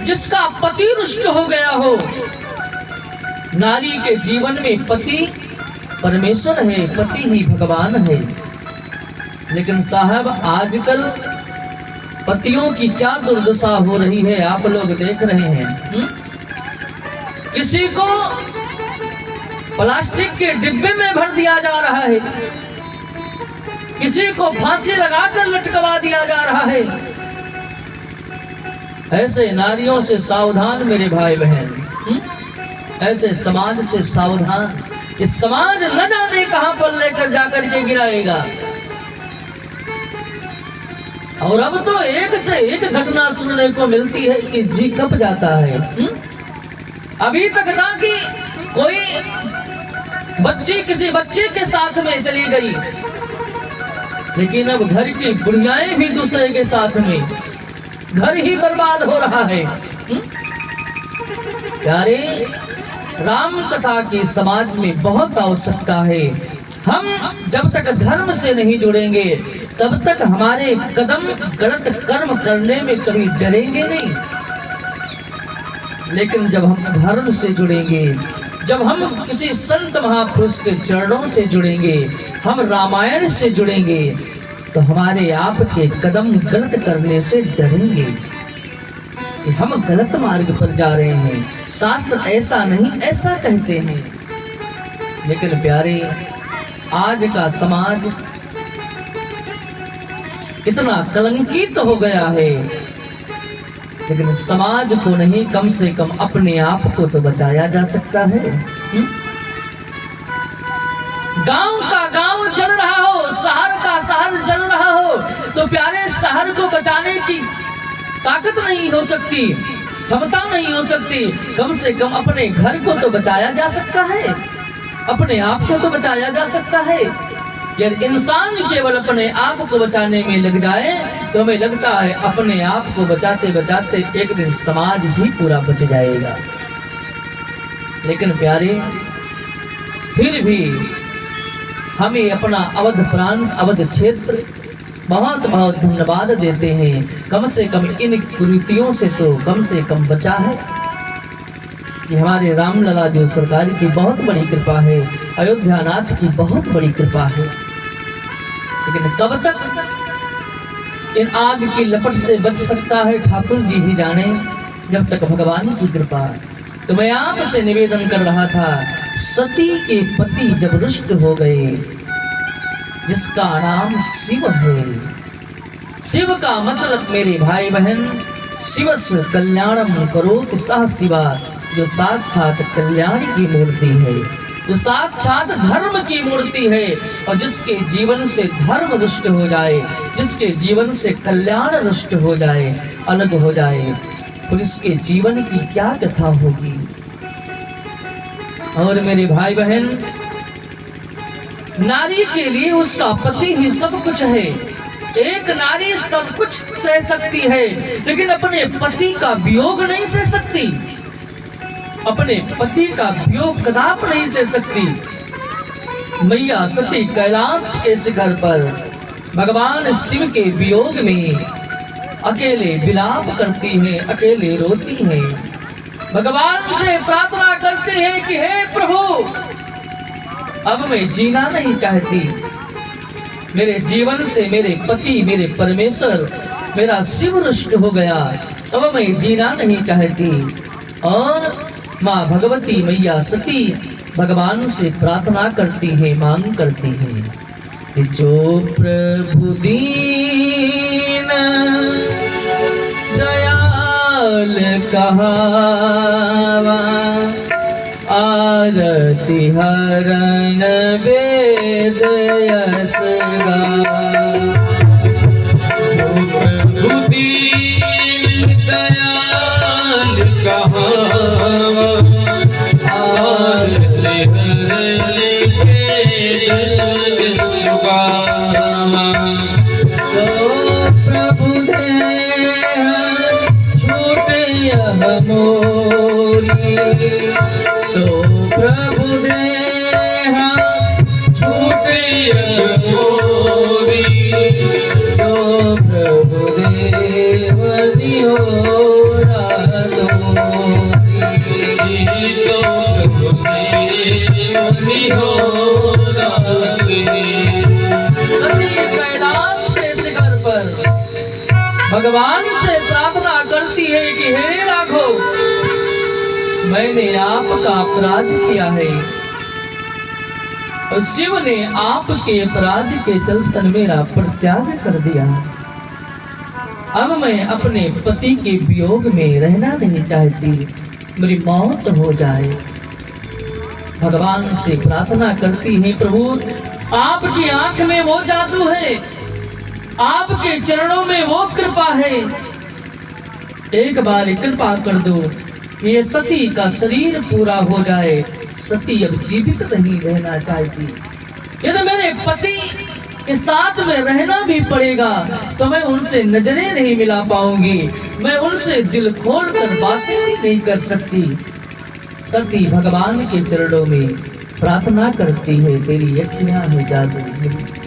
जिसका पति रुष्ट हो गया हो। नारी के जीवन में पति परमेश्वर है, पति ही भगवान है। लेकिन साहब आजकल पतियों की क्या दुर्दशा हो रही है, आप लोग देख रहे हैं। किसी को प्लास्टिक के डिब्बे में भर दिया जा रहा है, किसी को फांसी लगाकर लटकवा दिया जा रहा है। ऐसे नारियों से सावधान मेरे भाई बहन, ऐसे समाज से सावधान। ये समाज न जाने कहां पर लेकर जाकर के गिराएगा। और अब तो एक से एक घटना सुनने को मिलती है कि जी कब जाता है। अभी तक था कि कोई बच्ची किसी बच्चे के साथ में चली गई, लेकिन अब घर की बुढ़ियाएं भी दूसरे के साथ में, घर ही बर्बाद हो रहा है। प्यारे, राम कथा की समाज में बहुत आवश्यकता है। हम जब तक धर्म से नहीं जुड़ेंगे तब तक हमारे कदम गलत कर्म करने में कभी डरेंगे नहीं। लेकिन जब हम धर्म से जुड़ेंगे, जब हम किसी संत महापुरुष के चरणों से जुड़ेंगे, हम रामायण से जुड़ेंगे, तो हमारे आप के कदम गलत करने से डरेंगे कि हम गलत मार्ग पर जा रहे हैं। शास्त्र ऐसा नहीं ऐसा कहते हैं। लेकिन प्यारे, आज का समाज इतना कलंकित हो गया है, लेकिन समाज को नहीं, कम से कम अपने आप को तो बचाया जा सकता है। गांव का गांव जल रहा हो, शहर का शहर जल रहा हो, तो प्यारे शहर को बचाने की ताकत नहीं हो सकती, क्षमता नहीं हो सकती। कम से कम अपने घर को तो बचाया जा सकता है, अपने आप को तो बचाया जा सकता है। यदि इंसान केवल अपने आप को बचाने में लग जाए तो हमें लगता है अपने आप को बचाते बचाते एक दिन समाज ही पूरा बच जाएगा। लेकिन प्यारे, फिर भी हमें अपना अवध प्रांत, अवध क्षेत्र बहुत बहुत धन्यवाद देते हैं। कम से कम इन कुरीतियों से तो कम से कम बचा है। कि हमारे रामलला जो सरकार की बहुत बड़ी कृपा है, अयोध्यानाथ की बहुत बड़ी कृपा है। लेकिन कब तक इन आग की लपट से बच सकता है ठाकुर जी ही जाने, जब तक भगवान की कृपा। तो मैं आपसे निवेदन कर रहा था, सती के पति जब रुष्ट हो गए, जिसका नाम शिव है। शिव का मतलब मेरे भाई बहन, शिवस कल्याणम करोति सः शिवा, जो साक्षात कल्याण की मूर्ति है, जो साक्षात धर्म की मूर्ति है। और जिसके जीवन से धर्म रुष्ट हो जाए, जिसके जीवन से कल्याण रुष्ट हो जाए, अलग हो जाए, तो इसके जीवन की क्या कथा होगी। और मेरे भाई बहन, नारी के लिए उसका पति ही सब कुछ है। एक नारी सब कुछ सह सकती है, लेकिन अपने पति का वियोग नहीं सह सकती, अपने पति का वियोग कदाप नहीं सह सकती। मैया सती कैलाश के शिखर पर भगवान शिव के वियोग में अकेले विलाप करती हैं, अकेले रोती हैं, भगवान से प्रार्थना करते हैं कि हे प्रभु, अब मैं जीना नहीं चाहती, मेरे जीवन से मेरे पति, मेरे परमेश्वर, मेरा शिव रुष्ट हो गया, अब मैं जीना नहीं चाहती। और माँ भगवती मैया सती भगवान से प्रार्थना करती है, मांग करती है कि जो प्रभु दीन दयाल कहावा, आरती हरण वेद यश गावा। जो प्रभु दीन दयाल कहावा, आरती हरण वेद यश गावा। तो प्रभु दे छूटे यह मोरी, तो प्रभु देहा छूटे मोरी, तो प्रभु देव दियोरा सती कैलाश के शिखर पर भगवान से प्रार्थना करती है कि हे राघव, मैंने आपका अपराध किया है और शिव ने आपके अपराध के चलतन मेरा परित्याग कर दिया। अब मैं अपने पति के वियोग में रहना नहीं चाहती, मेरी मौत हो जाए। भगवान से प्रार्थना करती है, प्रभु आपकी आंख में वो जादू है, आपके चरणों में वो कृपा है, एक बार कृपा कर दो, ये सती का शरीर पूरा हो जाए। सती अब जीवित नहीं रहना चाहती। यदि मेरे पति के साथ में रहना भी पड़ेगा तो मैं उनसे नजरें नहीं मिला पाऊंगी, मैं उनसे दिल खोल कर बातें भी नहीं कर सकती। सती भगवान के चरणों में प्रार्थना करती है, तेरी अखियां है जादू।